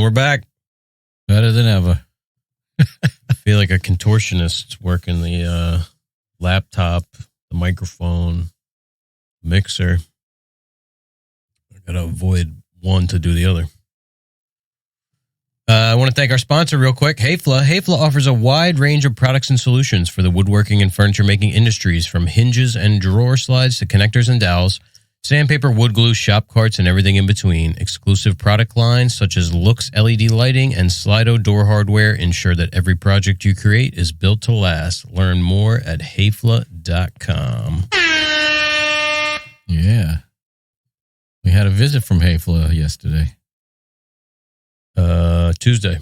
we're back. Better than ever. I feel like a contortionist working the laptop, the microphone, mixer. I got to avoid one to do the other. I want to thank our sponsor real quick, Hayfla. Hayfla offers a wide range of products and solutions for the woodworking and furniture making industries, from hinges and drawer slides to connectors and dowels, sandpaper, wood glue, shop carts, and everything in between. Exclusive product lines such as Lux LED lighting and Slido door hardware ensure that every project you create is built to last. Learn more at hayfla.com. Yeah. We had a visit from Hayfla yesterday. Tuesday.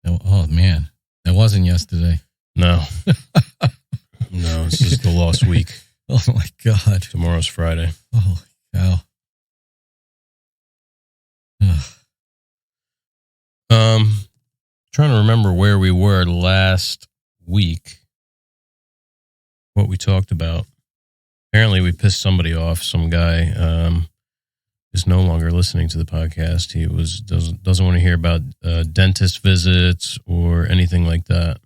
Oh, man. That wasn't yesterday. No. No, this is the lost week. Oh, my God. Tomorrow's Friday. Oh, cow. Trying to remember where we were last week. What we talked about. Apparently we pissed somebody off. Some guy is no longer listening to the podcast. He doesn't want to hear about dentist visits or anything like that.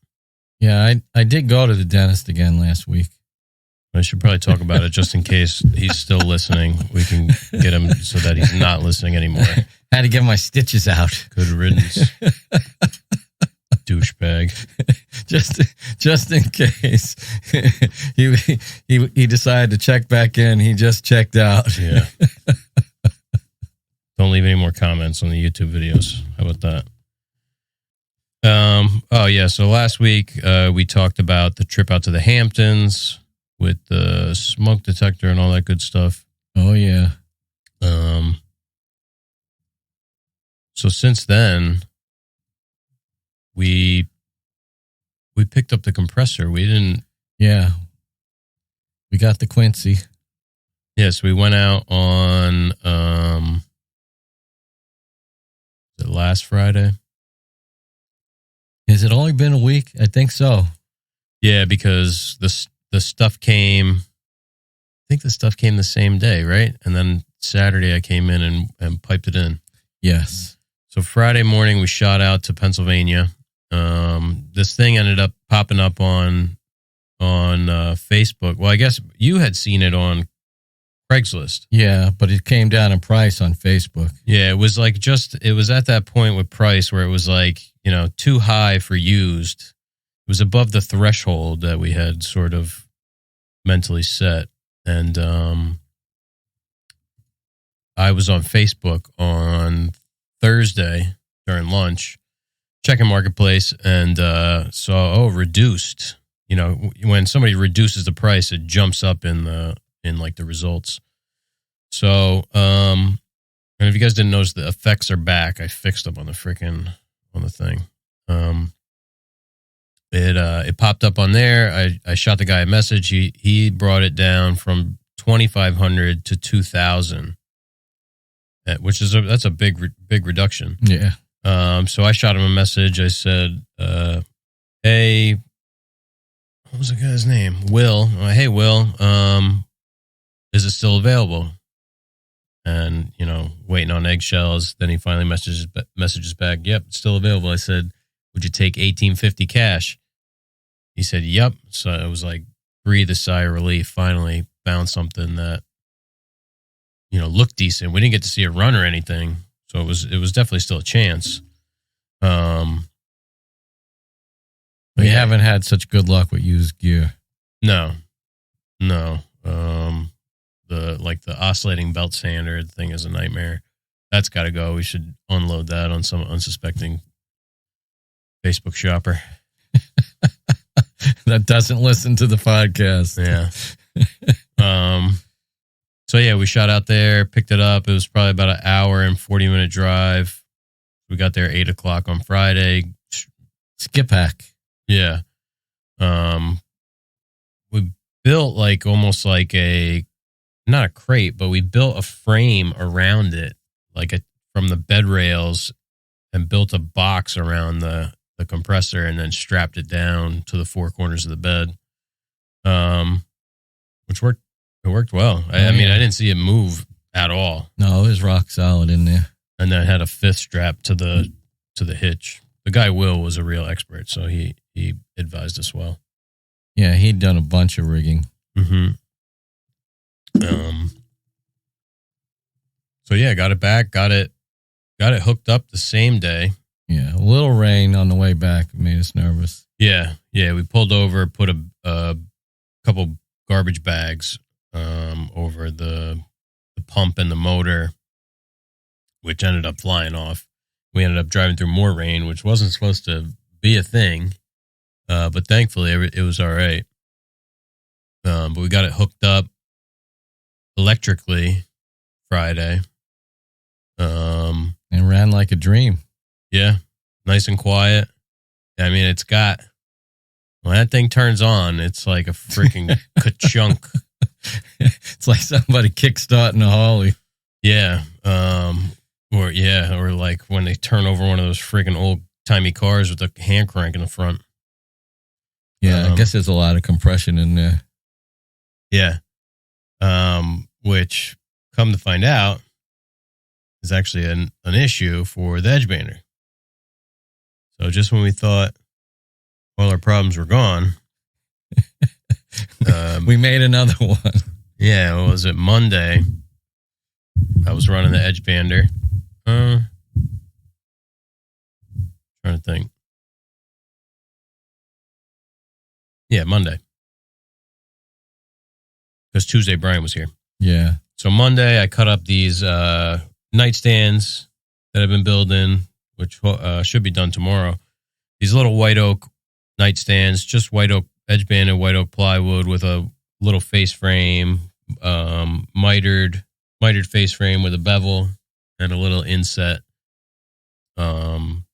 Yeah, I did go to the dentist again last week. I should probably talk about it just in case he's still listening. We can get him so that he's not listening anymore. Had to get my stitches out. Good riddance. Douchebag. Just in case he decided to check back in. He just checked out. Yeah. Don't leave any more comments on the YouTube videos. How about that? Oh yeah. So last week we talked about the trip out to the Hamptons with the smoke detector and all that good stuff. Oh yeah. So since then, we picked up the compressor. We didn't. Yeah. We got the Quincy. Yes, we went out on the last Friday. Has it only been a week? I think so. Yeah, because the stuff came. I think the stuff came the same day, right? And then Saturday I came in and piped it in. Yes. So Friday morning we shot out to Pennsylvania. This thing ended up popping up on Facebook. Well, I guess you had seen it on Craigslist. Yeah, but it came down in price on Facebook. Yeah, it was like it was at that point with price where it was like, too high for used. It was above the threshold that we had sort of mentally set. And I was on Facebook on Thursday during lunch, checking Marketplace, and saw, reduced. When somebody reduces the price, it jumps up in the results. So, and if you guys didn't notice, the effects are back. I fixed them on the thing. It popped up on there. I shot the guy a message. He brought it down from 2,500 to 2,000, which that's a big reduction. Yeah. So I shot him a message. I said, "Hey, what was the guy's name? Will. Hey, Will. Is it still available?" And waiting on eggshells. Then he finally messages back. "Yep, it's still available." I said, "Would you take $1,850 cash?" He said, "Yep." So I was like, breathe a sigh of relief. Finally found something that looked decent. We didn't get to see it run or anything, so it was definitely still a chance. We haven't had such good luck with used gear. No. The oscillating belt sander thing is a nightmare. That's got to go. We should unload that on some unsuspecting Facebook shopper that doesn't listen to the podcast. Yeah. So yeah, we shot out there, picked it up. It was probably about an hour and 40-minute drive. We got there 8:00 on Friday. Skip hack. Yeah. We built almost like not a crate, but we built a frame around it, from the bed rails, and built a box around the compressor and then strapped it down to the four corners of the bed. Which worked. It worked well. I mean, I didn't see it move at all. No, it was rock solid in there. and then had a fifth strap to the hitch. The guy Will was a real expert, so he advised us well. Yeah, he'd done a bunch of rigging. Mm-hmm. So yeah, got it back, got it hooked up the same day. Yeah, a little rain on the way back made us nervous. Yeah. We pulled over, put a couple garbage bags over the pump and the motor, which ended up flying off. We ended up driving through more rain, which wasn't supposed to be a thing, but thankfully it was all right. But we got it hooked up electrically Friday. And ran like a dream. Yeah, nice and quiet. I mean, when that thing turns on, it's like a freaking ka-chunk. It's like somebody kickstarting a Harley. Yeah. Or like when they turn over one of those freaking old-timey cars with a hand crank in the front. Yeah, I guess there's a lot of compression in there. Yeah. Which, come to find out, is actually an issue for the edge bander. So just when we thought all our problems were gone, we made another one. Yeah, what was it? Monday. I was running the edge bander. Trying to think. Yeah, Monday. Because Tuesday Brian was here. Yeah. So Monday I cut up these nightstands that I've been building, which should be done tomorrow. These little white oak nightstands, just white oak edge banded white oak plywood with a little face frame, mitered face frame with a bevel and a little inset, plywood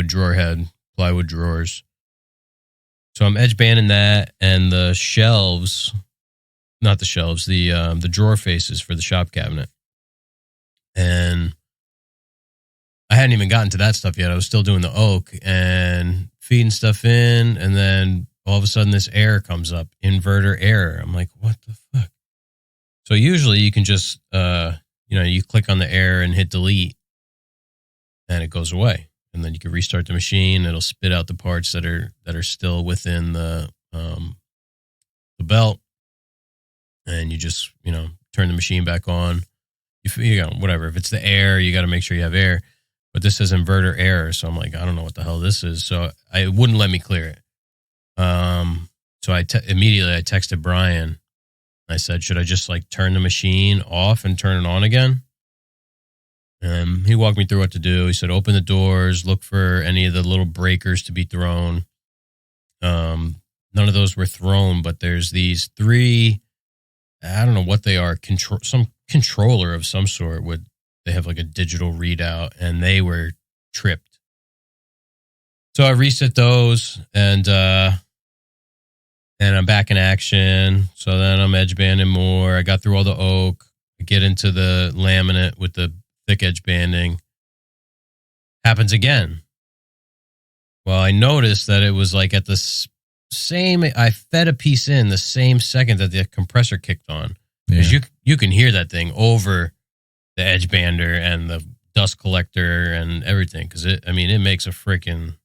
drawer head, plywood drawers. So I'm edge banding that, and the shelves, not the shelves, the drawer faces for the shop cabinet. And I hadn't even gotten to that stuff yet. I was still doing the oak and feeding stuff in. And then all of a sudden this error comes up, inverter error. I'm like, what the fuck? So usually you can just, you click on the error and hit delete and it goes away. And then you can restart the machine. It'll spit out the parts that are still within the belt. And you just, turn the machine back on. Whatever. If it's the air, you got to make sure you have air. But this says inverter error, so I'm like, I don't know what the hell this is. So it wouldn't let me clear it. So immediately I texted Brian. I said, should I just turn the machine off and turn it on again? And he walked me through what to do. He said, open the doors, look for any of the little breakers to be thrown. None of those were thrown, but there's these 3. I don't know what they are. Some controller of some sort they have a digital readout, and they were tripped. So I reset those, and I'm back in action. So then I'm edge banding more. I got through all the oak. I get into the laminate with the thick edge banding. Happens again. Well, I noticed that it was at the same, I fed a piece in the same second that the compressor kicked on. Because you can hear that thing over the edge bander and the dust collector and everything. Because it makes a freaking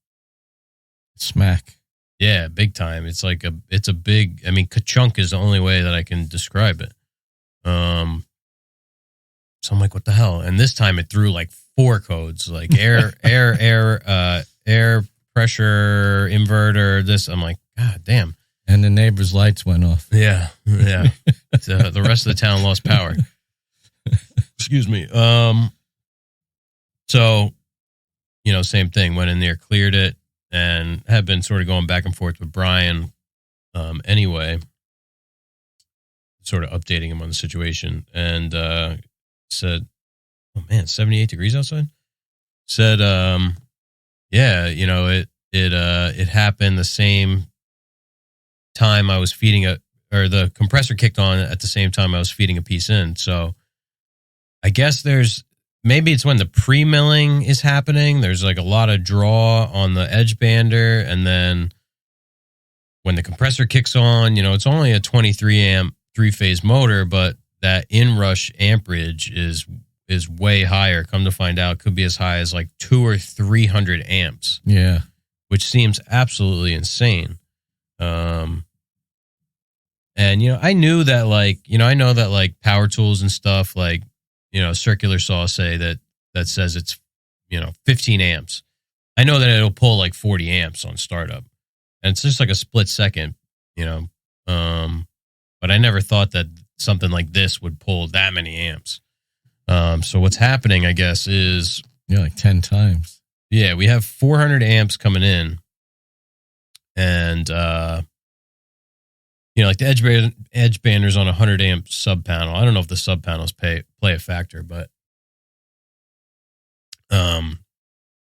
smack. Yeah, big time. It's it's a big, ka-chunk is the only way that I can describe it. So I'm like, what the hell? And this time it threw 4 codes, air pressure, inverter, this. I'm like, God damn. And the neighbor's lights went off. Yeah. The rest of the town lost power. Excuse me. So, same thing. Went in there, cleared it, and have been sort of going back and forth with Brian anyway, sort of updating him on the situation. And said, oh, man, 78 degrees outside? Said, it happened the same time I was feeding the compressor kicked on at the same time I was feeding a piece in. So I guess maybe it's when the pre-milling is happening. There's a lot of draw on the edge bander. And then when the compressor kicks on, it's only a 23 amp 3-phase motor, but that inrush amperage is is way higher. Come to find out, could be as high as like 200 or 300 amps. Yeah. Which seems absolutely insane. And, I knew that I know that like power tools and stuff, like, circular saws say that says it's, 15 amps. I know that it'll pull like 40 amps on startup, and it's just like a split second, but I never thought that something like this would pull that many amps. So what's happening, I guess, is like 10 times. Yeah, we have 400 amps coming in, and like the edge banders on a 100 amp sub panel. I don't know if the sub panels play a factor, but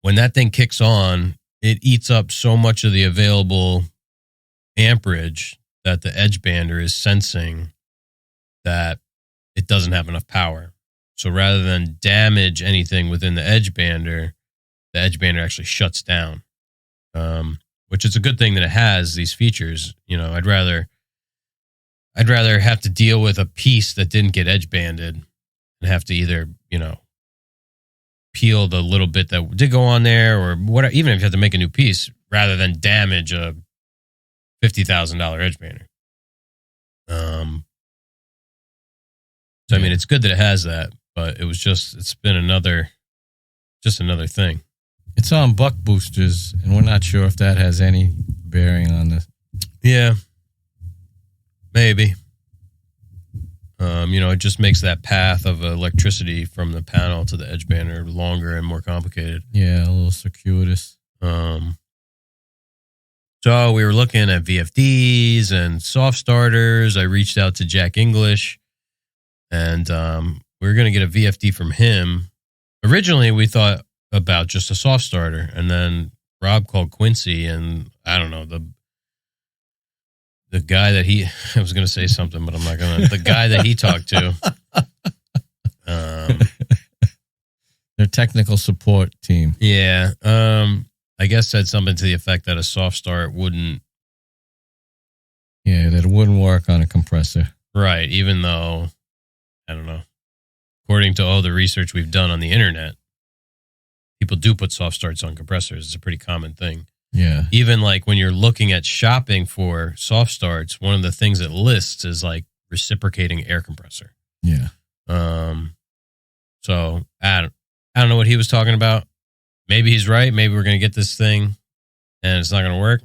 when that thing kicks on, it eats up so much of the available amperage that the edge bander is sensing that it doesn't have enough power. So rather than damage anything within the edge bander actually shuts down, which is a good thing that it has these features. I'd rather have to deal with a piece that didn't get edge banded and have to either, peel the little bit that did go on there or whatever, even if you have to make a new piece, rather than damage a $50,000 edge bander. So, I mean, it's good that it has that, but it's been another thing. It's on buck boosters, and we're not sure if that has any bearing on this. Yeah, maybe. It just makes that path of electricity from the panel to the edge bander longer and more complicated. Yeah, a little circuitous. So we were looking at VFDs and soft starters. I reached out to Jack English, and we were going to get a VFD from him. Originally, we thought about just a soft starter, and then Rob called Quincy, and I don't know, the guy that I was going to say something, but I'm not going to. The guy that he talked to. Their technical support team. Yeah. I guess said something to the effect that a soft start wouldn't. Yeah, that it wouldn't work on a compressor. Right. Even though, I don't know, according to all the research we've done on the internet, people do put soft starts on compressors. It's a pretty common thing. Yeah. Even like when you're looking at shopping for soft starts, one of the things it lists is like reciprocating air compressor. Yeah. So I don't know what he was talking about. Maybe he's right. Maybe we're going to get this thing and it's not going to work.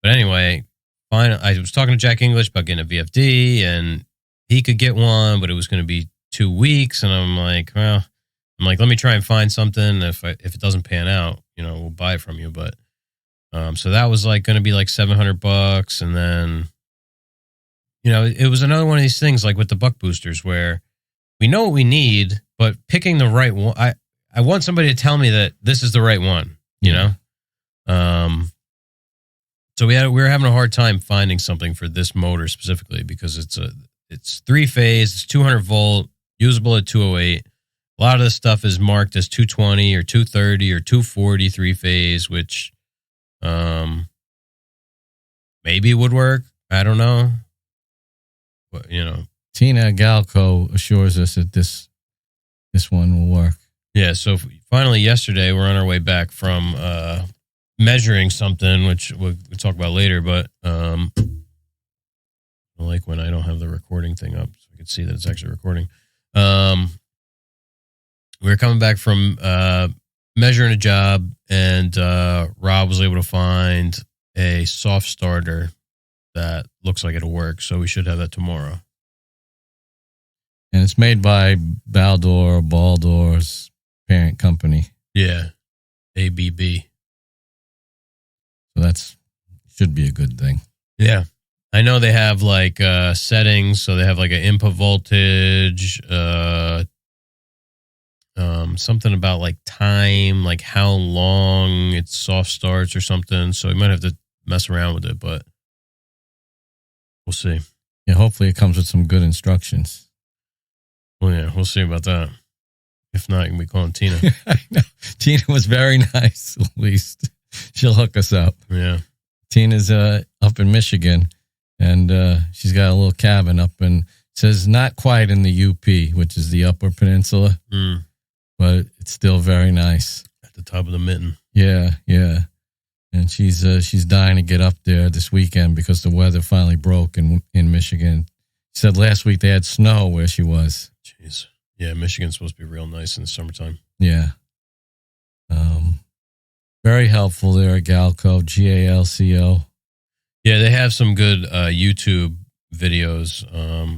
But anyway, fine. I was talking to Jack English about getting a VFD, and he could get one, but it was going to be 2 weeks. And I'm like, let me try and find something. If it doesn't pan out, we'll buy it from you. But so that was like going to be like $700, and then it was another one of these things like with the buck boosters where we know what we need, but picking the right one. I want somebody to tell me that this is the right one. So we were having a hard time finding something for this motor specifically because it's 3-phase, it's 200 volt, usable at 208. A lot of this stuff is marked as 220 or 230 or 240 3-phase, which maybe would work. I don't know. But, Tina Galco assures us that this one will work. Yeah, so finally yesterday we're on our way back from measuring something, which we'll talk about later, but I like when I don't have the recording thing up so I can see that it's actually recording. We were coming back from measuring a job, and Rob was able to find a soft starter that looks like it'll work, so we should have that tomorrow. And it's made by Baldor's parent company. Yeah, ABB. So should be a good thing. Yeah. I know they have like settings, so they have like an input voltage, something about like time, like how long it soft starts or something. So we might have to mess around with it, but we'll see. Yeah, hopefully it comes with some good instructions. Well, yeah, we'll see about that. If not, you can be calling Tina. I know. Tina was very nice, at least. She'll hook us up. Yeah. Tina's up in Michigan, and she's got a little cabin up in Says not quite in the UP, which is the Upper Peninsula, but it's still very nice. At the top of the mitten. Yeah. And she's dying to get up there this weekend because the weather finally broke in Michigan. She said last week they had snow where she was. Jeez. Yeah, Michigan's supposed to be real nice in the summertime. Yeah. Very helpful there at Galco, GALCO. Yeah, they have some good YouTube videos.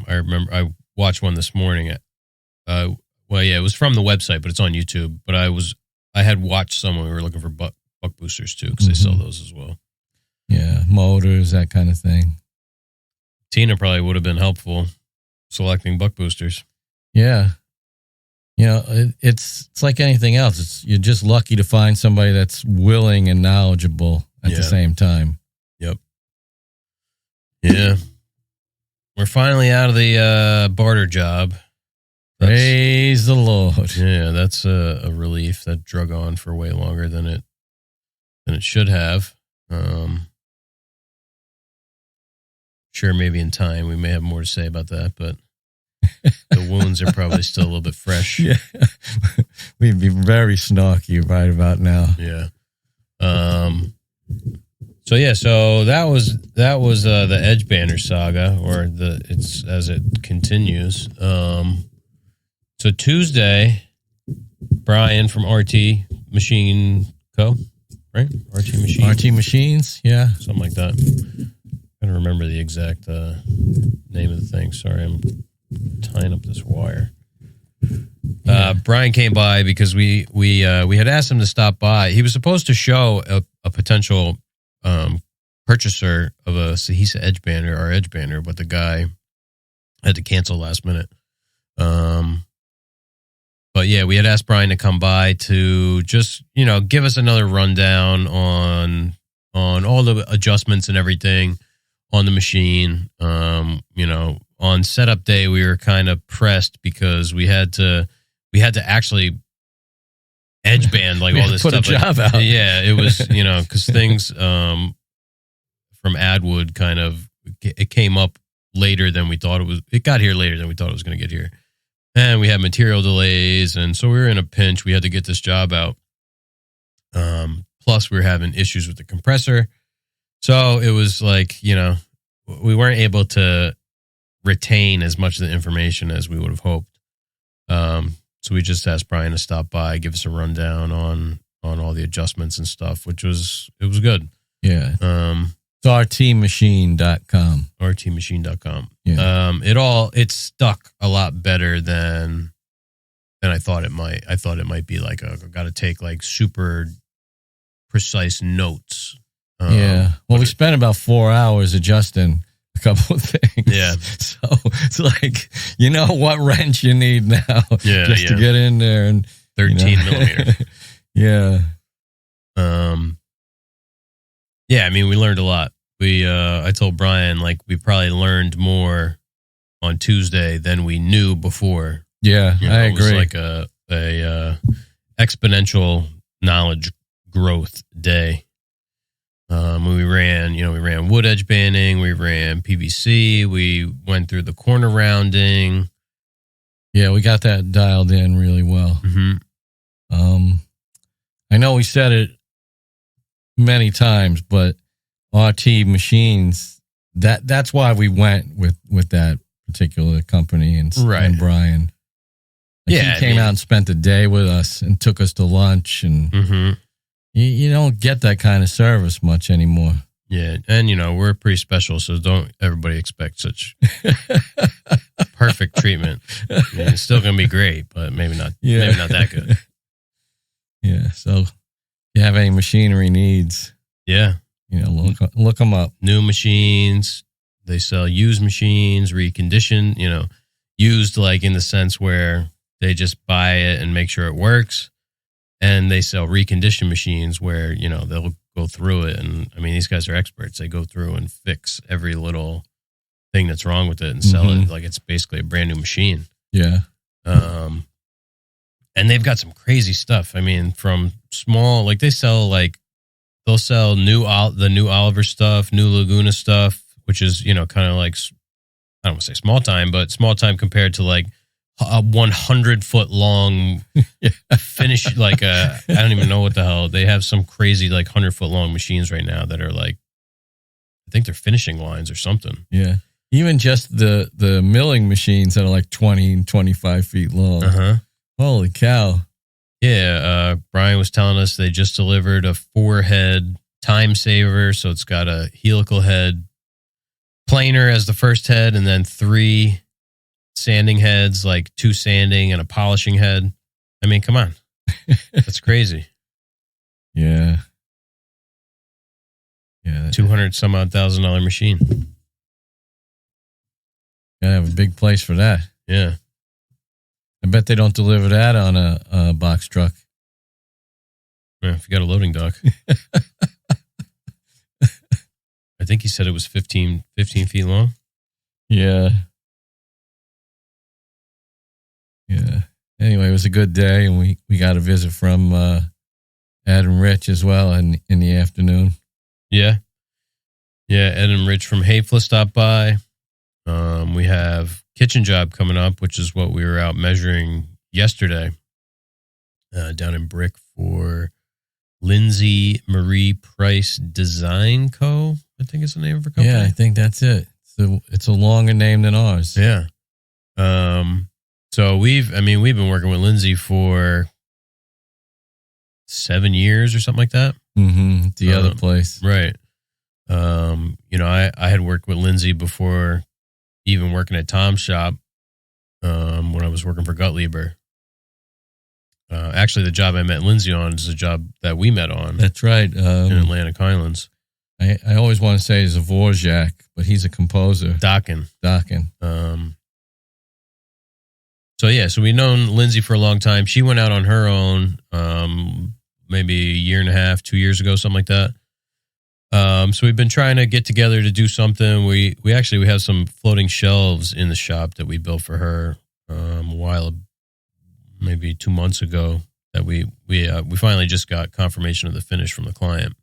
I remember I watched one this morning. It was from the website, but it's on YouTube. But I had watched some when we were looking for buck boosters too, because they sell those as well. Yeah, motors, that kind of thing. Tina probably would have been helpful selecting buck boosters. Yeah. You know, it's like anything else. You're just lucky to find somebody that's willing and knowledgeable at the same time. Yep. Yeah. We're finally out of the barter job. Praise the Lord. Yeah, that's a relief. That drug on for way longer than it should have. Sure, maybe in time we may have more to say about that, but the wounds are probably still a little bit fresh. Yeah. We'd be very snarky right about now. Yeah. So that was the Edge Banner saga, or it's as it continues. So Tuesday, Brian from RT Machine Co. Right? RT Machine. RT Machines, yeah. Something like that. I don't remember the exact name of the thing. Sorry, I'm tying up this wire. Brian came by because we had asked him to stop by. He was supposed to show a potential purchaser of a Sahisa Edge Banner, our Edge Banner, but the guy had to cancel last minute. But yeah, we had asked Brian to come by to just, give us another rundown on all the adjustments and everything on the machine. On setup day, we were kind of pressed because we had to actually edge band like all this put stuff. A job out. Yeah, it was, because things from Adwood it came up later than we thought it was. It got here later than we thought it was going to get here. And we had material delays, and so we were in a pinch. We had to get this job out. Plus, we were having issues with the compressor. So it was like, we weren't able to retain as much of the information as we would have hoped. So we just asked Brian to stop by, give us a rundown on all the adjustments and stuff, it was good. Yeah. It's rtmachine.com. rtmachine.com. Yeah. It stuck a lot better than I thought it might. I thought it might be like I got to take like super precise notes. Yeah. Well, we spent about 4 hours adjusting a couple of things. Yeah. So it's like, what wrench you need now just to get in there. And 13 millimeter. Yeah. Yeah, I mean, we learned a lot. I told Brian, we probably learned more on Tuesday than we knew before. Yeah, I agree. It was like a exponential knowledge growth day. We ran wood edge banding, we ran PVC, we went through the corner rounding. Yeah, we got that dialed in really well. Mm-hmm. I know we said it many times, but RT Machines, that's why we went with that particular company and Brian. He came out and spent the day with us and took us to lunch, and you don't get that kind of service much anymore. Yeah, and we're pretty special, so don't everybody expect such perfect treatment. It's still gonna be great, but maybe not. Yeah. Maybe not that good. Yeah. So, if you have any machinery needs, look them up. New machines. They sell used machines, reconditioned. Used like in the sense where they just buy it and make sure it works. And they sell reconditioned machines where, they'll go through it. And I mean, these guys are experts. They go through and fix every little thing that's wrong with it and sell it like it's basically a brand new machine. Yeah. And they've got some crazy stuff. I mean, from small, they'll sell the new Oliver stuff, new Laguna stuff, which is, kind of like, I don't want to say small time, but small time compared to like a 100-foot long finish. Like I don't even know what the hell. They have some crazy like 100-foot long machines right now that are like, I think they're finishing lines or something. Yeah. Even just the milling machines that are like 20 and 25 feet long. Uh-huh. Holy cow. Yeah. Brian was telling us they just delivered a 4-head time saver. So it's got a helical head, planer as the first head, and then 3 sanding heads, like 2 sanding and a polishing head. I mean, come on. That's crazy. Yeah. Yeah. $200,000 machine. Gotta have a big place for that. Yeah. I bet they don't deliver that on a box truck. Yeah, if you got a loading dock. I think he said it was 15 feet long. Yeah. Yeah. Anyway, it was a good day, and we got a visit from Ed and Rich as well in the afternoon. Yeah. Yeah, Ed and Rich from Hafla stopped by. We have kitchen job coming up, which is what we were out measuring yesterday down in Brick for Lindsay Marie Price Design Co. I think it's the name of her company. Yeah, I think that's it. It's a longer name than ours. Yeah. So we've been working with Lindsay for 7 years or something like that. Mm-hmm. The other place. Right. I had worked with Lindsay before even working at Tom's shop when I was working for Gottlieb. Actually, the job I met Lindsay on is a job that we met on. That's right. In Atlantic Highlands. I always want to say he's a Dvorak, but he's a composer. Dokken. So we've known Lindsay for a long time. She went out on her own maybe a year and a half, 2 years ago, something like that. So we've been trying to get together to do something. We have some floating shelves in the shop that we built for her maybe 2 months ago that we finally just got confirmation of the finish from the client.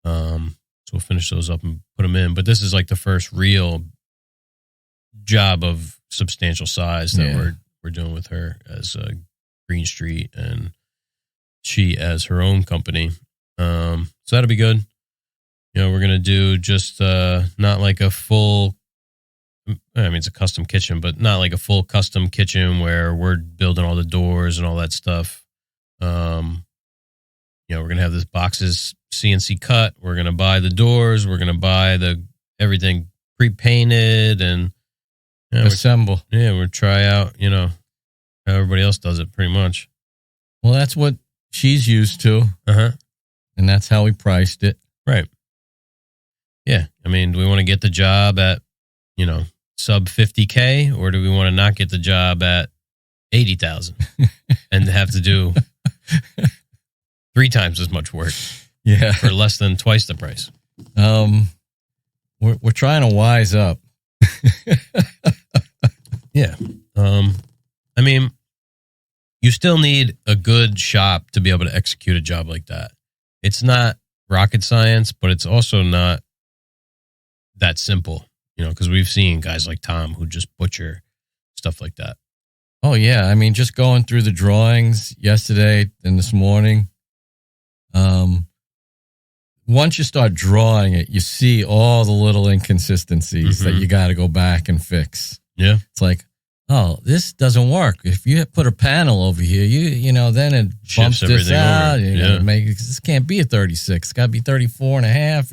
So we'll finish those up and put them in. But this is like the first real job of substantial size that we're doing with her as Greene Street and she as her own company. So that'll be good. We're going to do just not like a full, it's a custom kitchen, but not like a full custom kitchen where we're building all the doors and all that stuff. We're going to have this boxes CNC cut. We're going to buy the doors. We're going to buy everything pre-painted and assemble. We'll try out, how everybody else does it pretty much. Well, that's what she's used to. Uh-huh. And that's how we priced it. Right. Yeah. Do we want to get the job at, sub 50K, or do we want to not get the job at 80,000 and have to do 3 times as much work? Yeah. For less than twice the price. We're trying to wise up. Yeah. You still need a good shop to be able to execute a job like that. It's not rocket science, but it's also not that simple, because we've seen guys like Tom who just butcher stuff like that. Oh, yeah. Just going through the drawings yesterday and this morning. Once you start drawing it, you see all the little inconsistencies that you got to go back and fix. Yeah. It's like, oh, this doesn't work. If you put a panel over here, then it bumps this out. This can't be a 36. It's got to be 34 and a half.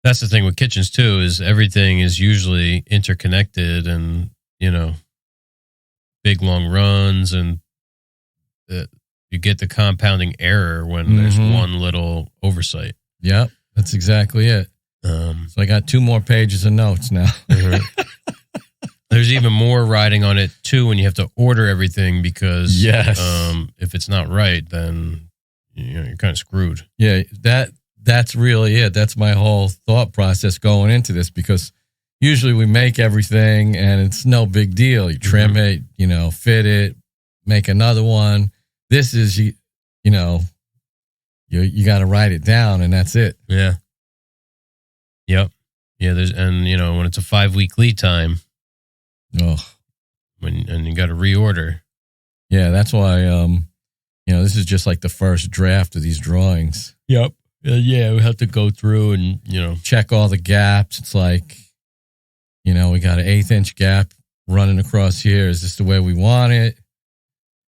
That's the thing with kitchens too, is everything is usually interconnected and, big long runs, and you get the compounding error when there's one little oversight. Yep. That's exactly it. So I got 2 more pages of notes now. There's even more riding on it too when you have to order everything, because if it's not right, then you're kind of screwed. Yeah, that's really it. That's my whole thought process going into this, because usually we make everything and it's no big deal. You trim it, fit it, make another one. This is, you got to write it down, and that's it. Yeah. Yep. Yeah, when it's a 5-week lead time, and you got to reorder. Yeah, that's why. This is just like the first draft of these drawings. Yep. Yeah, we have to go through and check all the gaps. It's like, we got an 1/8 inch gap running across here. Is this the way we want it?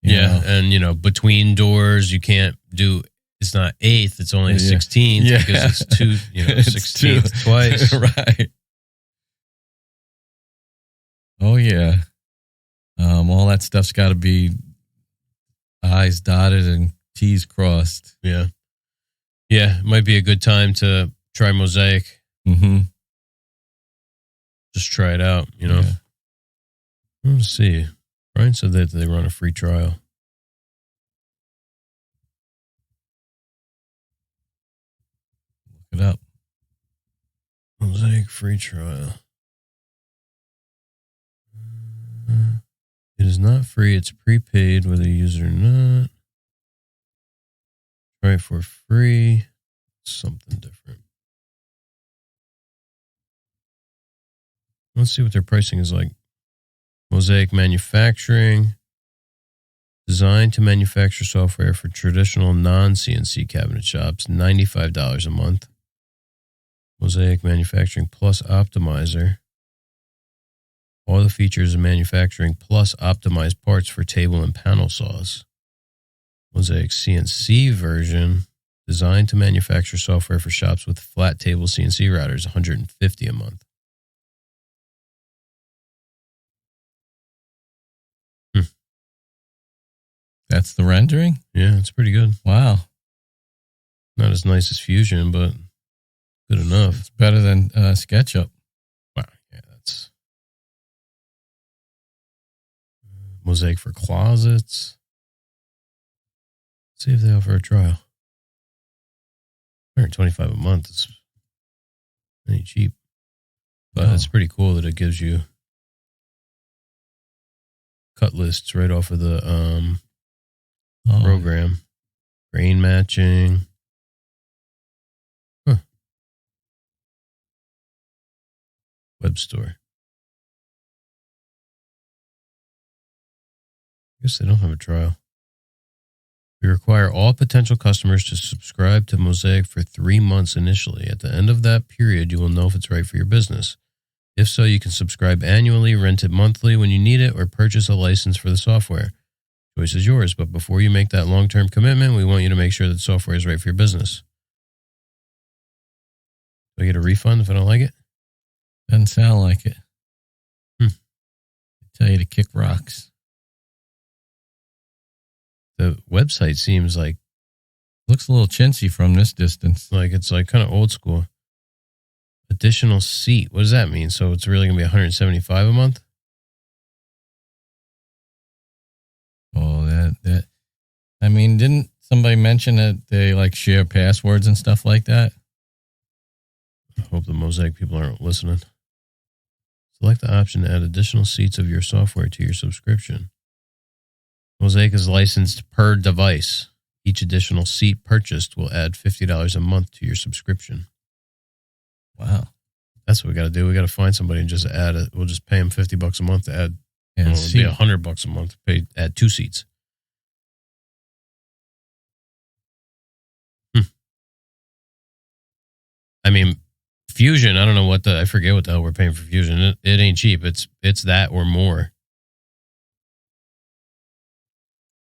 And between doors, you can't do. It's not 1/8; it's only a 16th because it's 2. 16th twice, right? Oh yeah. All that stuff's got to be I's dotted and T's crossed. Yeah. Yeah, it might be a good time to try Mosaic. Mm-hmm. Just try it out, Yeah. Let's see. Brian said that they run a free trial. Look it up. Mosaic free trial. It is not free. It's prepaid, whether you use it or not. Try it for free. Something different. Let's see what their pricing is like. Mosaic manufacturing. Designed to manufacture software for traditional non-CNC cabinet shops. $95 a month. Mosaic manufacturing plus optimizer. All the features of manufacturing plus optimized parts for table and panel saws. Mosaic CNC version, designed to manufacture software for shops with flat table CNC routers, $150 a month. That's the rendering? Yeah, it's pretty good. Wow. Not as nice as Fusion, but good enough. It's better than SketchUp. Wow, yeah, that's Mosaic for closets. See if they offer a trial. $125 a month is ain't cheap. But it's pretty cool that it gives you cut lists right off of the program. Grain matching. Web store. I guess they don't have a trial. We require all potential customers to subscribe to Mosaic for 3 months initially. At the end of that period, you will know if it's right for your business. If so, you can subscribe annually, rent it monthly when you need it, or purchase a license for the software. Choice is yours, but before you make that long-term commitment, we want you to make sure that the software is right for your business. Do I get a refund if I don't like it? Doesn't sound like it. I tell you to kick rocks. The website seems like looks a little chintzy from this distance. Like it's like kind of old school. Additional seat. What does that mean? So it's really going to be $175 a month? Oh, that. I mean, didn't somebody mention that they like share passwords and stuff like that? I hope the Mosaic people aren't listening. Select the option to add additional seats of your software to your subscription. Mosaic is licensed per device. Each additional seat purchased will add $50 a month to your subscription. Wow. That's what we got to do. We got to find somebody and just add it. We'll just pay them $50 a month to add. It'll be $100 a month to add 2 seats. I mean, Fusion, I don't know I forget what the hell we're paying for Fusion. It ain't cheap. It's that or more.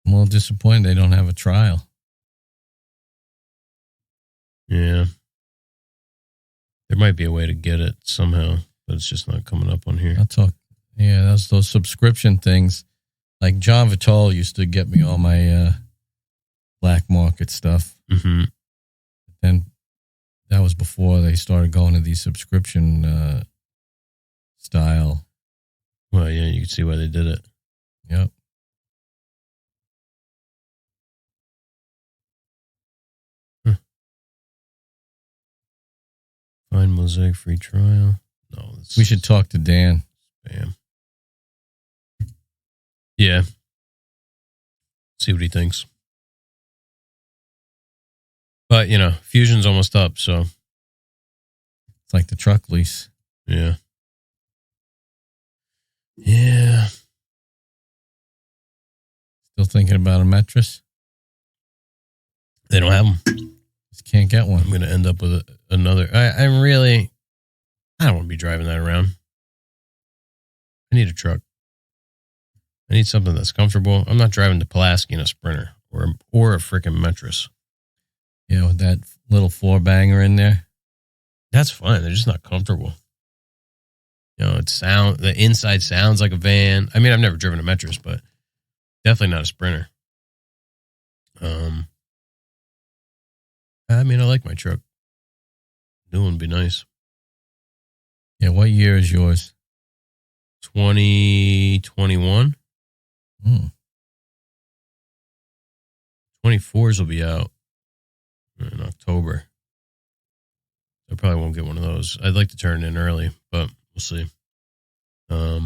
I'm a little disappointed they don't have a trial. Yeah. There might be a way to get it somehow, but it's just not coming up on here. I'll talk. Yeah, those subscription things. Like John Vitale used to get me all my black market stuff. Mm-hmm. And that was before they started going to these subscription style. Well, yeah, you can see why they did it. Yep. Find Mosaic free trial. No, we should talk to Dan. Spam. Yeah. See what he thinks. But, Fusion's almost up, so. It's like the truck lease. Yeah. Yeah. Still thinking about a mattress? They don't have them. Just can't get one. I'm going to end up with another. I don't want to be driving that around. I need a truck. I need something that's comfortable. I'm not driving to Pulaski in a Sprinter or a freaking mattress. Yeah, with that little 4-banger in there. That's fine. They're just not comfortable. You know, the inside sounds like a van. I mean, I've never driven a mattress, but definitely not a Sprinter. I mean, I like my truck. New one would be nice. Yeah, what year is yours? 2021. 24s will be out in October. I probably won't get one of those. I'd like to turn it in early, but we'll see. So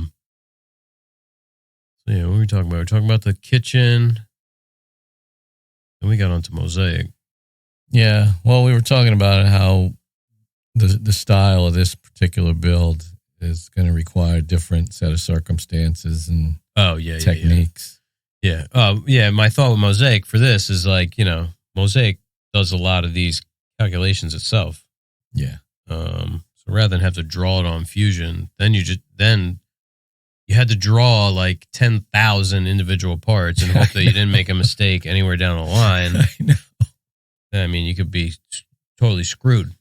yeah, what were we talking about? We're talking about the kitchen. Then we got onto Mosaic. Yeah, well, we were talking about how the style of this particular build is going to require a different set of circumstances and techniques. Yeah. Oh, yeah. My thought with Mosaic for this is like, you know, Mosaic does a lot of these calculations itself. Yeah. So rather than have to draw it on Fusion, then you had to draw like 10,000 individual parts and hope that you didn't make a mistake anywhere down the line. I know. I mean, you could be totally screwed.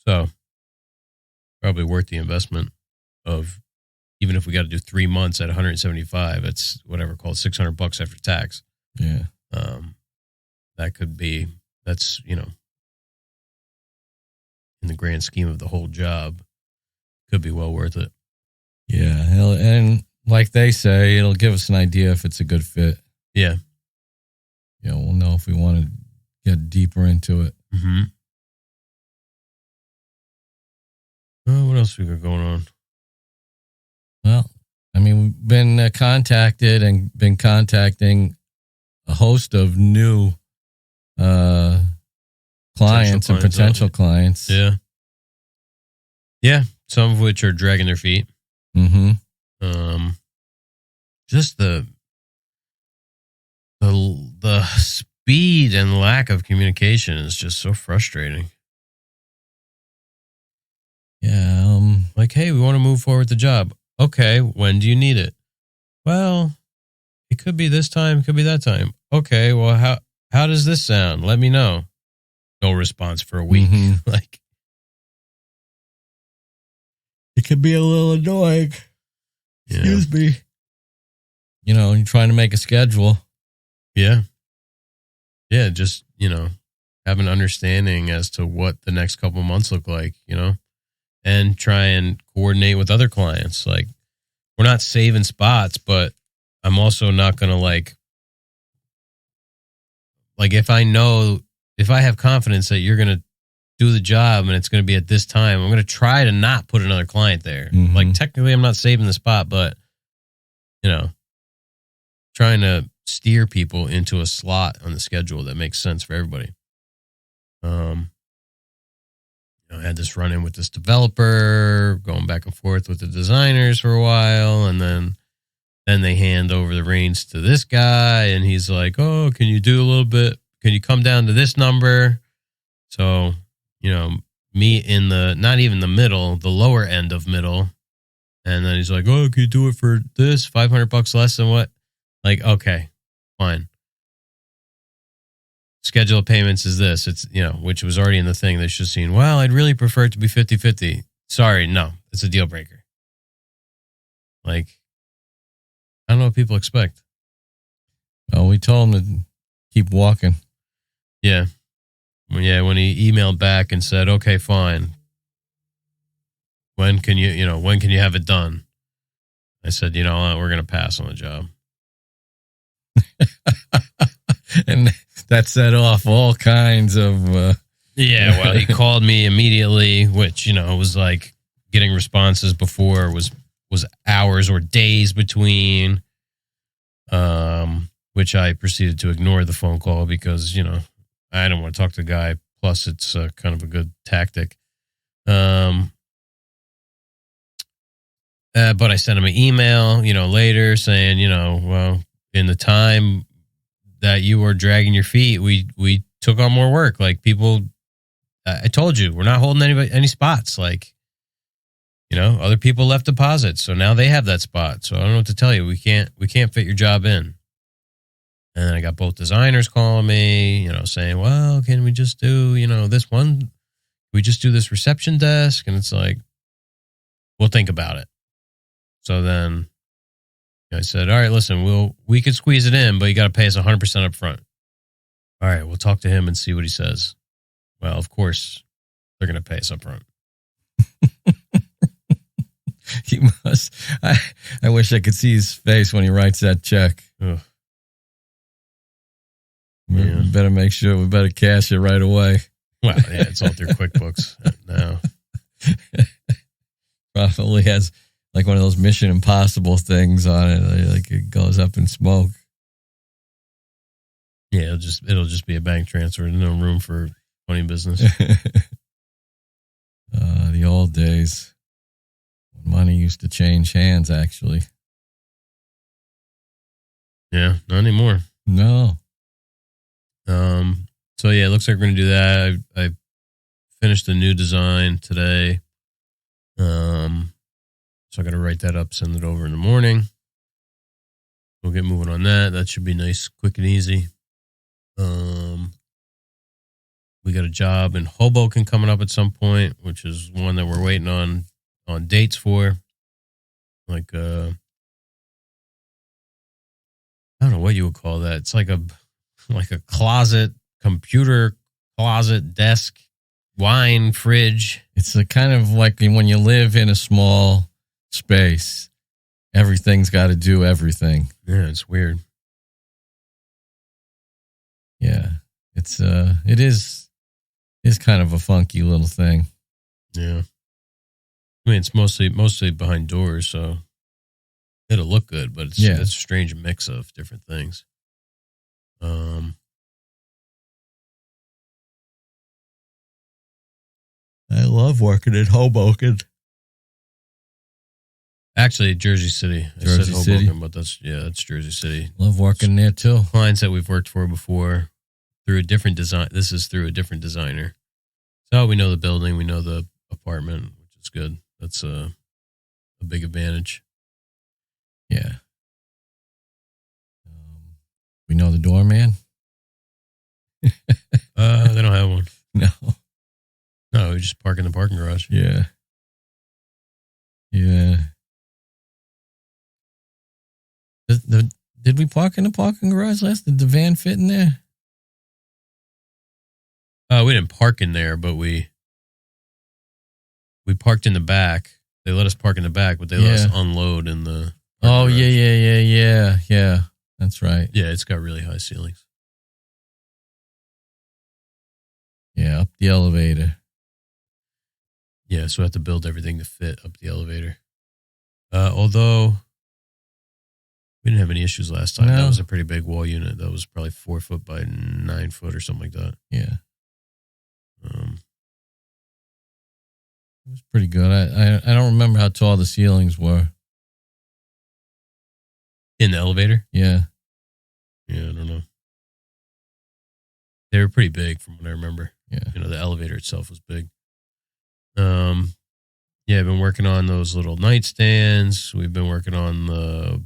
So probably worth the investment of, even if we got to do 3 months at 175, it's whatever, called $600 after tax. Yeah. That's, you know, in the grand scheme of the whole job, could be well worth it. Yeah. And like they say, it'll give us an idea if it's a good fit. Yeah. You know, we'll know if we want to get deeper into it. Mm-hmm. What else we got going on? Well, I mean, we've been contacted and been contacting a host of new clients and potential clients. Yeah. Yeah. Some of which are dragging their feet. Mm-hmm. Just the speed and lack of communication is just so frustrating. Yeah. Like, hey, we want to move forward with the job. Okay, when do you need it? Well, it could be this time, it could be that time. Okay, well, how does this sound? Let me know. No response for a week. Mm-hmm. Like, it could be a little annoying. Excuse me. You know, you're trying to make a schedule. Yeah. Yeah, just, you know, have an understanding as to what the next couple months look like, you know, and try and coordinate with other clients. Like, we're not saving spots, but I'm also not going to like if I have confidence that you're going to do the job and it's going to be at this time, I'm going to try to not put another client there. Mm-hmm. Like, technically I'm not saving the spot, but, you know, trying to steer people into a slot on the schedule that makes sense for everybody. I had this run in with this developer, going back and forth with the designers for a while, and then they hand over the reins to this guy, and he's like, "Oh, can you do a little bit? Can you come down to this number?" So, you know, me in the not even the middle, the lower end of middle, and then he's like, "Oh, can you do it for this $500 less than what?" Like, okay, fine. Schedule of payments is this. It's, you know, which was already in the thing. They should have seen, well, I'd really prefer it to be 50-50. Sorry, no, it's a deal breaker. Like, I don't know what people expect. Well, we told him to keep walking. Yeah. Yeah, when he emailed back and said, okay, fine. When can you have it done? I said, you know, we're going to pass on the job. And that set off all kinds of... Yeah, well, he called me immediately, which, you know, was like getting responses before was hours or days between, which I proceeded to ignore the phone call because, you know, I don't want to talk to the guy. Plus, it's kind of a good tactic. But I sent him an email, later saying, well, in the time that you were dragging your feet, we took on more work. Like people, I told you, we're not holding any spots. Like, other people left deposits, so now they have that spot. So I don't know what to tell you. We can't fit your job in. And then I got both designers calling me, saying, well, can we just do, this one? Can we just do this reception desk? And it's like, we'll think about it. So then I said, all right, listen, we could squeeze it in, but you got to pay us 100% up front. All right, we'll talk to him and see what he says. Well, of course, they're going to pay us up front. He must. I wish I could see his face when he writes that check. Ugh. We better make sure we better cash it right away. Well, yeah, it's all through QuickBooks now. Probably has like one of those Mission Impossible things on it, like it goes up in smoke. Yeah, it'll just be a bank transfer. There's no room for funny business. The old days when money used to change hands. Actually, yeah, not anymore. No. So yeah, it looks like we're going to do that. I finished the new design today. So I got to write that up, send it over in the morning. We'll get moving on that. That should be nice, quick and easy. We got a job in Hoboken coming up at some point, which is one that we're waiting on dates for. Like, I don't know what you would call that. It's like a closet, computer closet, desk, wine fridge. It's a kind of like when you live in a small space, everything's got to do everything. Yeah, it's weird. Yeah, it is kind of a funky little thing. Yeah, I mean it's mostly behind doors, so it'll look good, but it's a strange mix of different things. I love working in Hoboken. Actually, Jersey City. I said Hoboken, but that's Jersey City. Love working there too. Clients that we've worked for before through a different design. This is through a different designer. So we know the building, we know the apartment, which is good. That's a big advantage. Yeah. We know the doorman. They don't have one. No, we just park in the parking garage. Yeah. Yeah. Did we park in the parking garage last? Did the van fit in there? We didn't park in there, but we parked in the back. They let us park in the back, but they let us unload in the. Oh, yeah. That's right. Yeah, it's got really high ceilings. Yeah, up the elevator. Yeah, so we have to build everything to fit up the elevator. Although we didn't have any issues last time. No. That was a pretty big wall unit. That was probably 4 foot by 9 foot or something like that. Yeah. It was pretty good. I don't remember how tall the ceilings were. In the elevator? Yeah. Yeah, I don't know. They were pretty big from what I remember. Yeah. The elevator itself was big. Yeah, I've been working on those little nightstands. We've been working on the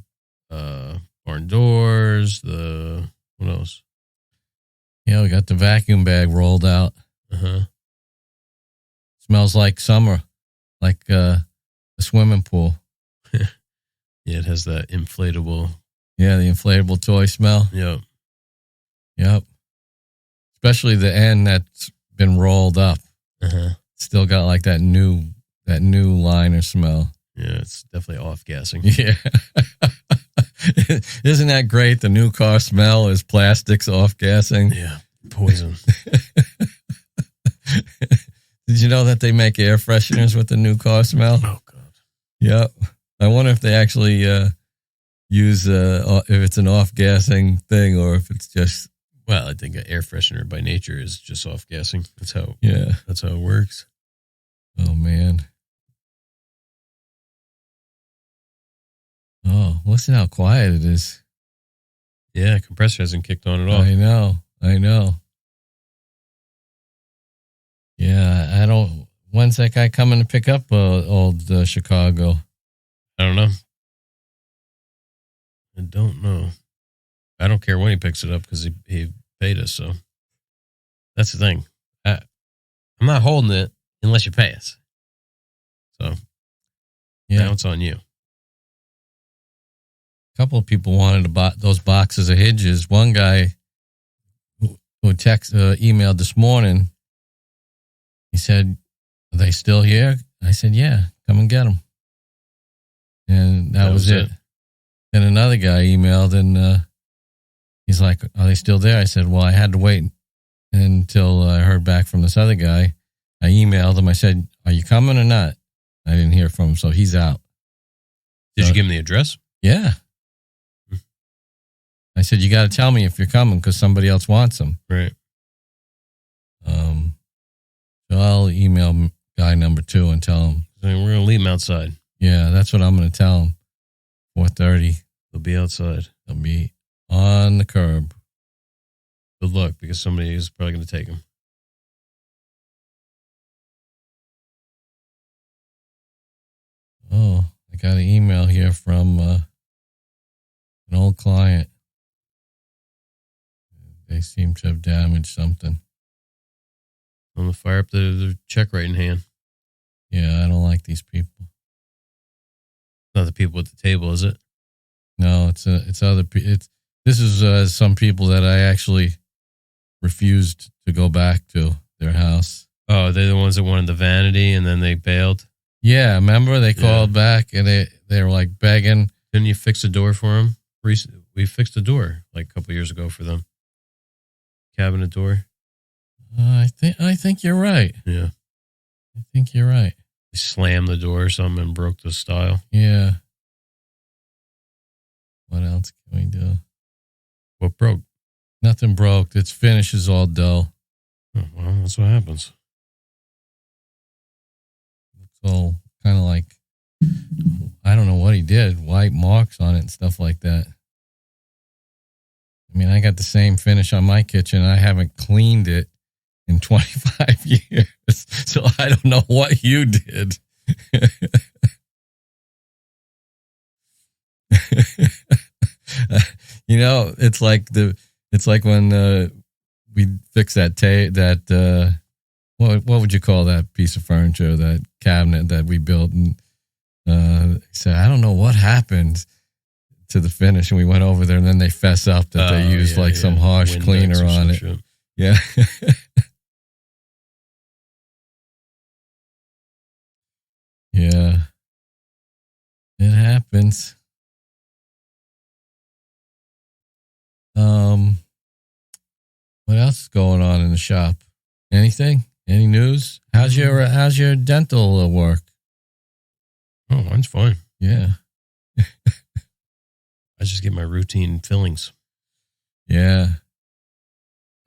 barn doors. What else? Yeah, we got the vacuum bag rolled out. Smells like summer, like a swimming pool. Yeah, it has that inflatable. Yeah, the inflatable toy smell. Yep. Especially the end that's been rolled up. Still got like that new liner smell. Yeah, it's definitely off-gassing. Yeah. Isn't that great? The new car smell is plastics off-gassing. Yeah, poison. Did you know that they make air fresheners with the new car smell? Oh, God. Yep. I wonder if they actually use, if it's an off-gassing thing or if it's just... Well, I think an air freshener by nature is just off-gassing. That's how it works. Oh, man. Oh, listen how quiet it is. Yeah, compressor hasn't kicked on at all. I know. Yeah, I don't. When's that guy coming to pick up old Chicago? I don't know. I don't know. I don't care when he picks it up because he paid us. So that's the thing. I'm not holding it unless you pay us. So now it's on you. A couple of people wanted to buy those boxes of hinges. One guy who emailed this morning, he said, "Are they still here?" I said, "Yeah, come and get them." And that was it. Then another guy emailed and he's like, "Are they still there?" I said, "Well, I had to wait until I heard back from this other guy." I emailed him. I said, "Are you coming or not?" I didn't hear from him, so he's out. Did you give him the address? Yeah. I said, "You got to tell me if you're coming because somebody else wants them." Right. So I'll email guy number 2 and tell him. We're going to leave him outside. Yeah, that's what I'm going to tell him. 4:30. They'll be outside. They'll be on the curb. Good luck because somebody is probably going to take them. Oh, I got an email here from an old client. They seem to have damaged something. I'm going to fire up the check writing hand. Yeah, I don't like these people. Not the people at the table, is it? No, it's other people. This is some people that I actually refused to go back to their house. Oh, they're the ones that wanted the vanity and then they bailed? Yeah, remember? They called back and they were like begging. Didn't you fix a door for them? We fixed a door like a couple of years ago for them. Cabinet door. I think you're right. Yeah. I think you're right. They slammed the door or something and broke the stile. Yeah. What else can we do? What broke? Nothing broke. Its finish is all dull. Oh, well, that's what happens. It's all kind of like, I don't know what he did. White marks on it and stuff like that. I mean, I got the same finish on my kitchen. I haven't cleaned it in 25 years. So I don't know what you did. You know, it's like when we fix that what would you call that piece of furniture, that cabinet that we built, and he said, "I don't know what happened to the finish," and we went over there and then they fess up that they used some harsh Windex cleaner on it. Shit. Yeah. Yeah. It happens. What else is going on in the shop? Anything? Any news? How's your dental work? Oh, mine's fine. Yeah. I just get my routine fillings. Yeah.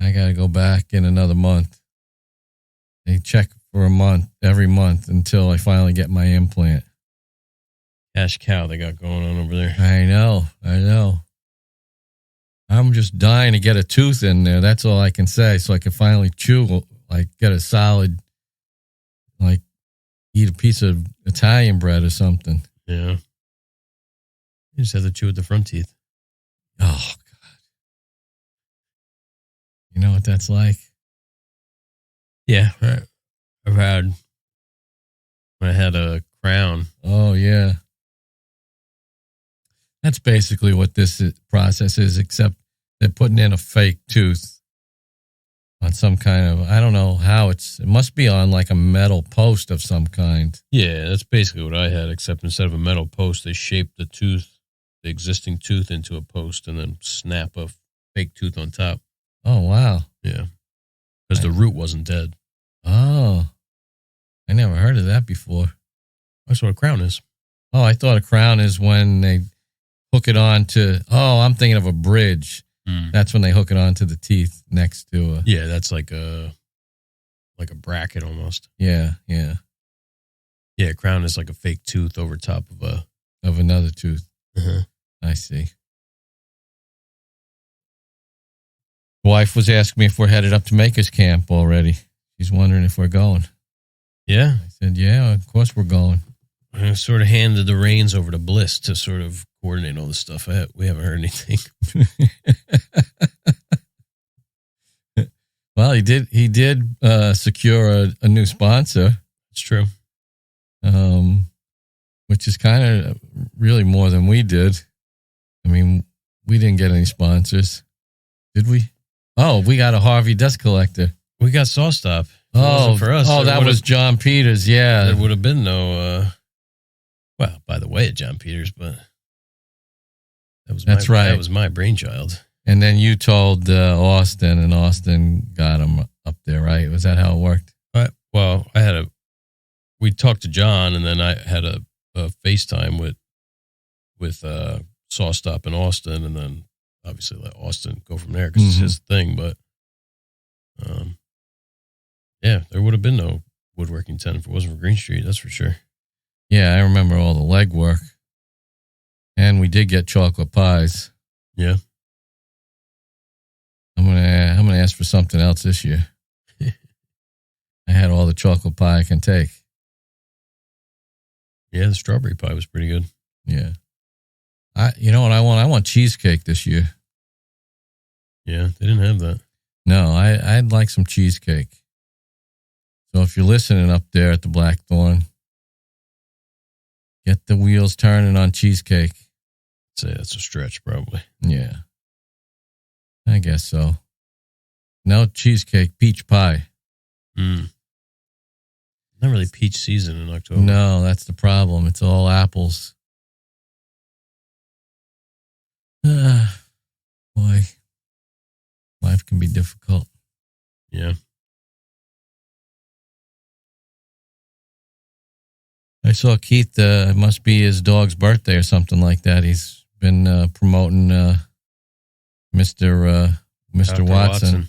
I got to go back in another month. They check for a month, every month, until I finally get my implant. Cash cow they got going on over there. I know. I'm just dying to get a tooth in there. That's all I can say. So I can finally chew, like get a solid, like eat a piece of Italian bread or something. Yeah. You just have to chew with the front teeth. Oh, God. You know what that's like? Yeah. I've had, when I had a crown. Oh, yeah. That's basically what this process is, except they're putting in a fake tooth on some kind of, I don't know how it must be on like a metal post of some kind. Yeah, that's basically what I had, except instead of a metal post, they shaped the existing tooth into a post and then snap a fake tooth on top. Oh, wow. Yeah. Because the root wasn't dead. Oh. I never heard of that before. That's what a crown is. Oh, I thought a crown is when they hook it on to, I'm thinking of a bridge. That's when they hook it onto the teeth next to Yeah, that's like a bracket almost. Yeah, yeah. Yeah, crown is like a fake tooth over top of another tooth. Uh-huh. I see. Wife was asking me if we're headed up to Makers Camp already. She's wondering if we're going. Yeah. I said, yeah, of course we're going. I sort of handed the reins over to Bliss to sort of coordinate all this stuff. We haven't heard anything. Well, he did secure a new sponsor. It's true. Which is kind of really more than we did. I mean, we didn't get any sponsors. Did we? Oh, we got a Harvey dust collector. We got SawStop. Oh, for us. Oh, that was John Peters. Yeah. There would have been no, well, by the way, at John Peters, but that's right. That was my brainchild. And then you told Austin, and Austin got him up there, right? Was that how it worked? Well, we talked to John, and then I had a FaceTime with SawStop and Austin, and then obviously let Austin go from there because it's his thing. But yeah, there would have been no woodworking tent if it wasn't for Greene Street. That's for sure. Yeah, I remember all the legwork, and we did get chocolate pies. Yeah, I'm gonna ask for something else this year. I had all the chocolate pie I can take. Yeah, the strawberry pie was pretty good. Yeah. You know what I want? I want cheesecake this year. Yeah, they didn't have that. No, I'd like some cheesecake. So if you're listening up there at the Blackthorn, get the wheels turning on cheesecake. I'd say that's a stretch, probably. Yeah. I guess so. No cheesecake, peach pie. Not really peach season in October. No, that's the problem. It's all apples. Boy, life can be difficult. Yeah. I saw Keith, it must be his dog's birthday or something like that. He's been promoting Mr. Watson.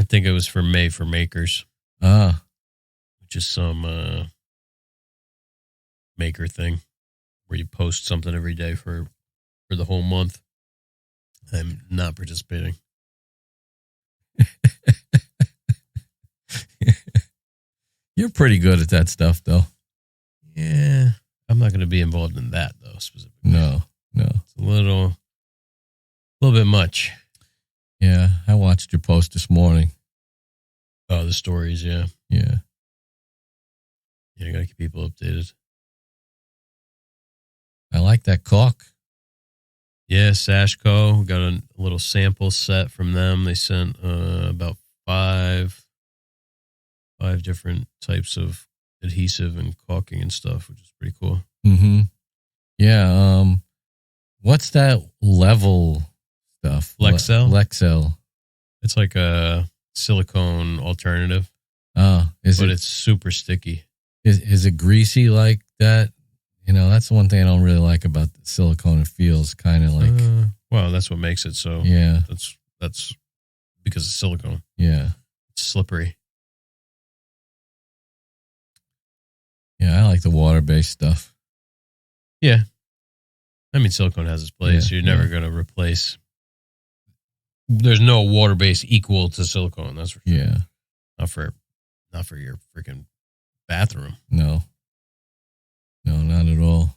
I think it was for May for Makers. Ah. Which is some maker thing where you post something every day for the whole month. I'm not participating. You're pretty good at that stuff, though. Yeah. I'm not going to be involved in that, though, specifically. No. It's a little bit much. Yeah, I watched your post this morning. Oh, the stories, yeah. Yeah. Yeah, you got to keep people updated. I like that caulk. Yeah, Sashco. We got a little sample set from them. They sent about five different types of adhesive and caulking and stuff, which is pretty cool. Mm-hmm. Yeah. What's that level stuff? Lexel? Lexel. It's like a silicone alternative. Oh, but it's super sticky. Is it greasy like that? You know, that's the one thing I don't really like about the silicone. It feels kind of like... well, that's what makes it so... Yeah. That's because of silicone. Yeah. It's slippery. Yeah, I like the water-based stuff. Yeah. I mean, silicone has its place. You're never going to replace... There's no water-based equal to silicone. That's for sure. Yeah. Not for your freaking bathroom. No, not at all.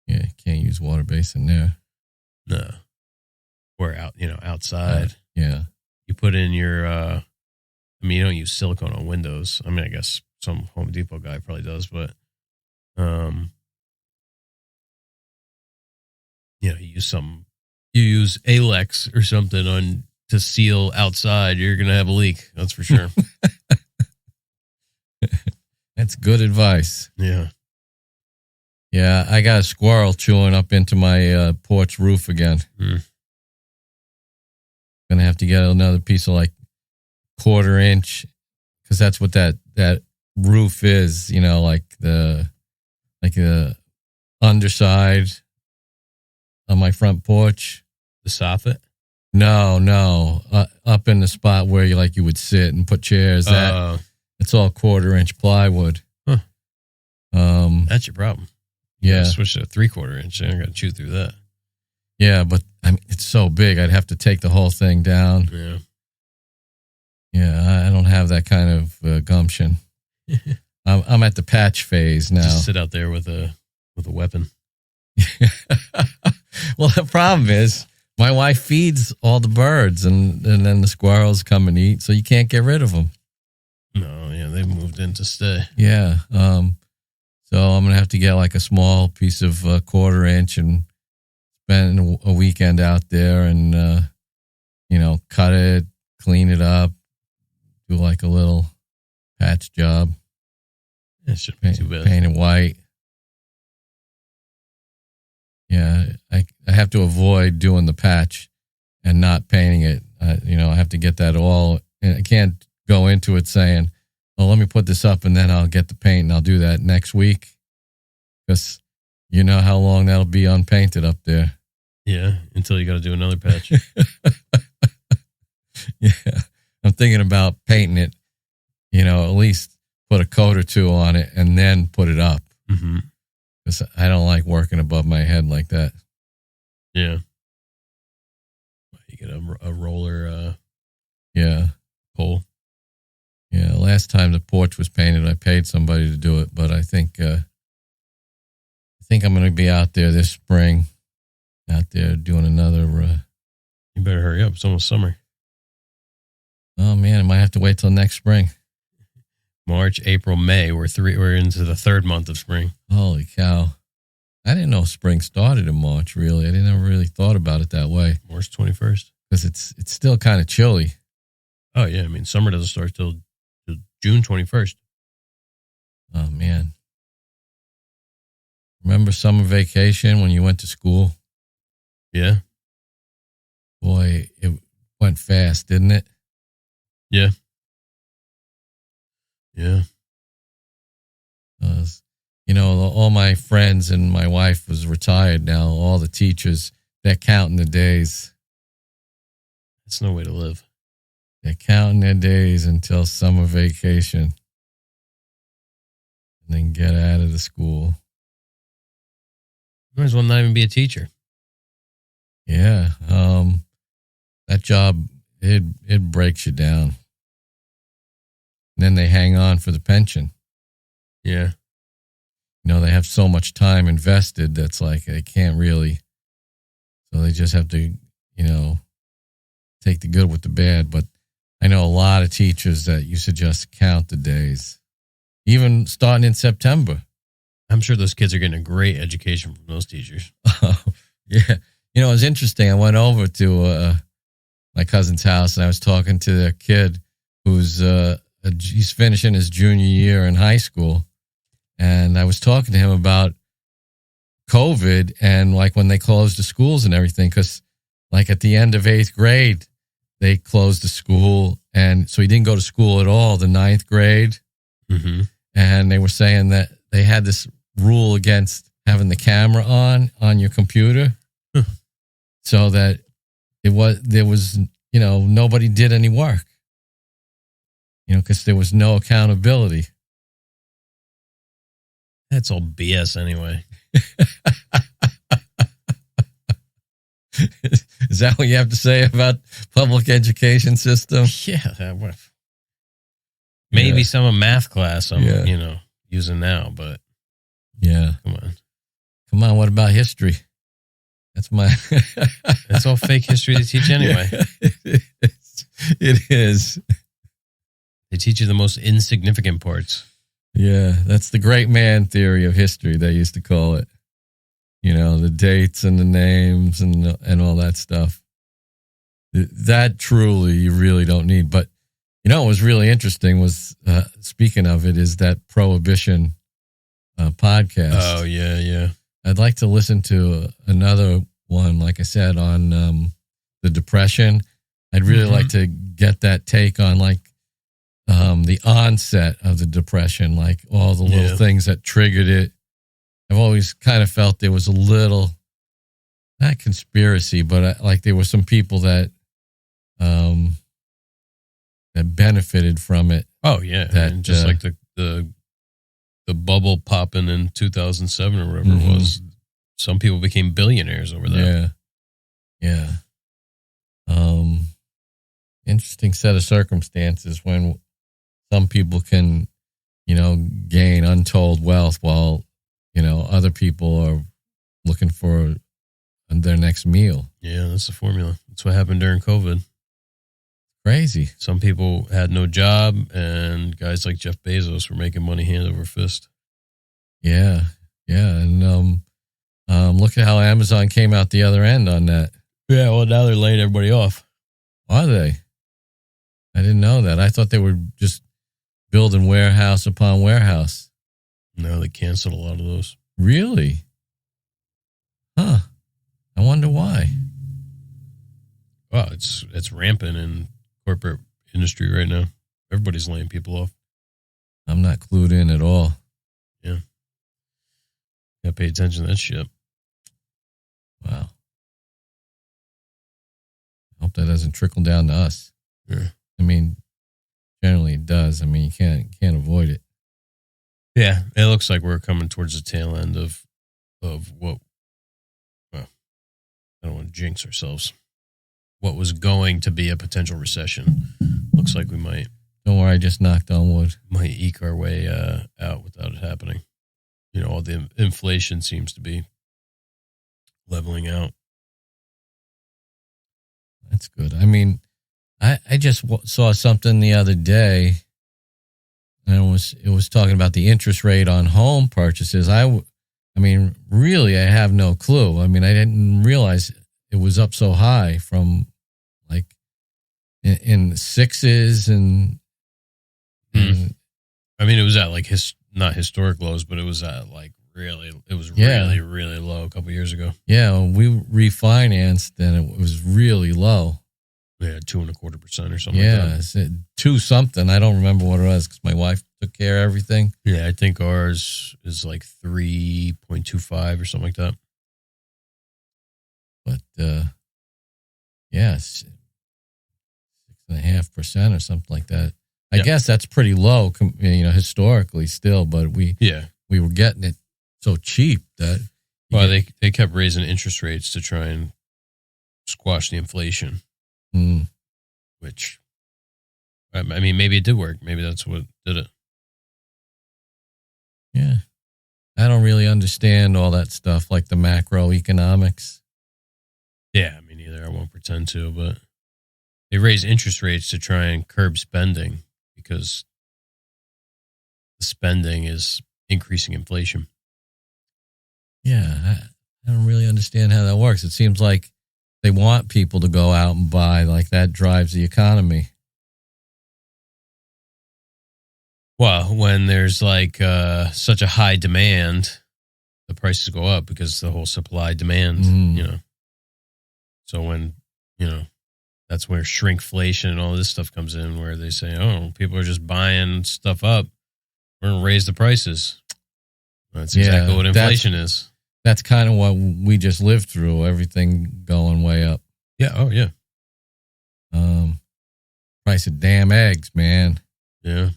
Yeah, you can't use water-based in there. No. Or outside. Yeah. You put in your, you don't use silicone on windows. I mean, I guess some Home Depot guy probably does, but, you use Alex or something to seal outside, you're going to have a leak. That's for sure. That's good advice. Yeah. Yeah, I got a squirrel chewing up into my porch roof again. Gonna have to get another piece of like 1/4 inch, because that's what that roof is. You know, like the underside on my front porch. The soffit? No, up in the spot where you would sit and put chairs. It's all 1/4 inch plywood. Huh. That's your problem. Yeah. Switch to a 3/4 inch. I got to chew through that. Yeah, but I mean, it's so big. I'd have to take the whole thing down. Yeah. Yeah, I don't have that kind of gumption. I'm at the patch phase now. Just sit out there with a weapon. Well, the problem is my wife feeds all the birds, and then the squirrels come and eat, so you can't get rid of them. No, yeah, they've moved in to stay. Yeah. So I'm going to have to get like a small piece of 1/4 inch and spend a weekend out there and, cut it, clean it up, do like a little patch job. It shouldn't be too bad. Paint it white. Yeah, I have to avoid doing the patch and not painting it. I have to get that all. And I can't go into it saying, "Oh, let me put this up and then I'll get the paint and I'll do that next week," because you know how long that'll be unpainted up there. Yeah, until you got to do another patch. Yeah, I'm thinking about painting it. At least put a coat or two on it and then put it up. Mm-hmm. Because I don't like working above my head like that. Yeah. You get a roller pole. Yeah, last time the porch was painted, I paid somebody to do it, but I think I'm going to be out there this spring, out there doing another. You better hurry up. It's almost summer. Oh man, I might have to wait till next spring. March, April, May. We're into the 3rd month of spring. Holy cow! I didn't know spring started in March. Really, I never really thought about it that way. March 21st, because it's still kind of chilly. Oh yeah, I mean summer doesn't start till June 21st. Oh man! Remember summer vacation when you went to school? Yeah. Boy, it went fast, didn't it? Yeah. Yeah. All my friends and my wife was retired now. All the teachers, they're counting the days. That's no way to live. They're counting their days until summer vacation. And then get out of the school. Might as well not even be a teacher. Yeah. That job, it breaks you down. And then they hang on for the pension. Yeah. They have so much time invested that's like they can't really. So they just have to, take the good with the bad. But I know a lot of teachers that used to just count the days, even starting in September. I'm sure those kids are getting a great education from those teachers. Yeah. It was interesting. I went over to my cousin's house and I was talking to their kid who's he's finishing his junior year in high school. And I was talking to him about COVID and like when they closed the schools and everything, because like at the end of 8th grade, they closed the school. And so he didn't go to school at all, the 9th grade. Mm-hmm. And they were saying that they had this rule against having the camera on your computer so that there was, nobody did any work, because there was no accountability. That's all BS anyway. Is that what you have to say about public education system? Yeah. Maybe some of math class I'm, using now, but yeah. Come on. What about history? That's it's all fake history they teach anyway. Yeah, it is. They teach you the most insignificant parts. Yeah, that's the great man theory of history, they used to call it. The dates and the names and all that stuff. That truly you really don't need. But, what was really interesting was, speaking of it, is that Prohibition podcast. Oh, yeah. I'd like to listen to another one, like I said, on the Depression. I'd really like to get that take on, like, the onset of the Depression, like all the little things that triggered it. I've always kind of felt there was a little, not conspiracy, but like there were some people that that benefited from it. Oh yeah, just like the the bubble popping in 2007 or whatever it was. Some people became billionaires over that. Yeah. Interesting set of circumstances when some people can, gain untold wealth while, other people are looking for their next meal. Yeah, that's the formula. That's what happened during COVID. Crazy. Some people had no job, and guys like Jeff Bezos were making money hand over fist. Yeah. And look at how Amazon came out the other end on that. Yeah, well, now they're laying everybody off. Are they? I didn't know that. I thought they were just building warehouse upon warehouse. No, they canceled a lot of those. Really? Huh. I wonder why. Well, it's rampant in corporate industry right now. Everybody's laying people off. I'm not clued in at all. Yeah. Gotta pay attention to that shit. Wow. I hope that doesn't trickle down to us. Yeah. I mean, generally it does. I mean, you can't avoid it. Yeah, it looks like we're coming towards the tail end of what. Well, I don't want to jinx ourselves. What was going to be a potential recession looks like we might. Don't worry, I just knocked on wood. Might eke our way out without it happening. All the inflation seems to be leveling out. That's good. I mean, I just saw something the other day, and it was talking about the interest rate on home purchases. I mean, really, I have no clue. I mean, I didn't realize it was up so high from like in the sixes and. I mean, it was at like not historic lows, but it was at like really low a couple years ago. Yeah, we refinanced and it was really low. Yeah, 2.25% or something. Yeah, like that. 2 something. I don't remember what it was because my wife took care of everything. Yeah, I think ours is like 3.25 or something like that. But yeah, 6.5% or something like that. I guess that's pretty low, historically still. But we were getting it so cheap that they kept raising interest rates to try and squash the inflation. Which, I mean, maybe it did work. Maybe that's what did it. Yeah. I don't really understand all that stuff, like the macroeconomics. Yeah, me neither. I won't pretend to, but they raise interest rates to try and curb spending because the spending is increasing inflation. Yeah, I don't really understand how that works. It seems like they want people to go out and buy, like that drives the economy. Well, when there's like such a high demand, the prices go up because the whole supply demand, So when, that's where shrinkflation and all this stuff comes in, where they say, oh, people are just buying stuff up. We're going to raise the prices. That's exactly what inflation is. That's kind of what we just lived through, everything going way up. Yeah. Oh, yeah. Price of damn eggs, man. Yeah.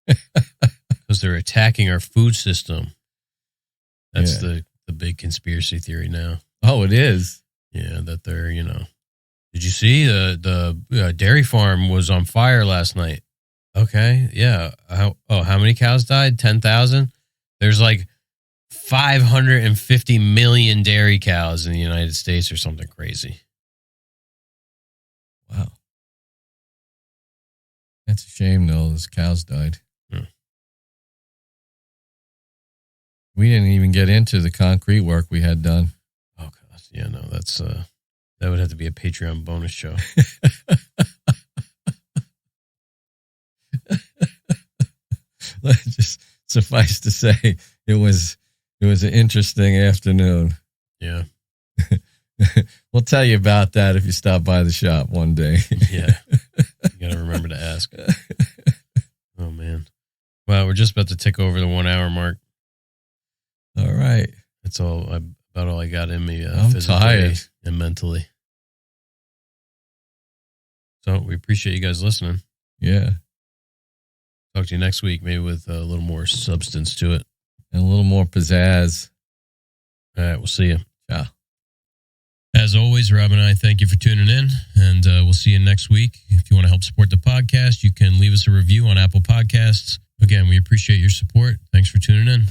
Because they're attacking our food system. That's the big conspiracy theory now. Oh, it is? Yeah, that they're, Did you see the dairy farm was on fire last night? Okay, yeah. How many cows died? 10,000? There's like 550 million dairy cows in the United States or something crazy. Wow. That's a shame, though. Those cows died. Yeah. We didn't even get into the concrete work we had done. Oh, God. Yeah, no, that's... that would have to be a Patreon bonus show. Just suffice to say, it was an interesting afternoon. Yeah. We'll tell you about that if you stop by the shop one day. Yeah. You got to remember to ask. Oh, man. Well, we're just about to tick over the 1 hour mark. All right. That's about all I got in me I'm physically tired. And mentally. So we appreciate you guys listening. Yeah. Talk to you next week, maybe with a little more substance to it. And a little more pizzazz. All right, we'll see you. Yeah. As always, Rob and I thank you for tuning in, and we'll see you next week. If you want to help support the podcast, you can leave us a review on Apple Podcasts. Again, we appreciate your support. Thanks for tuning in.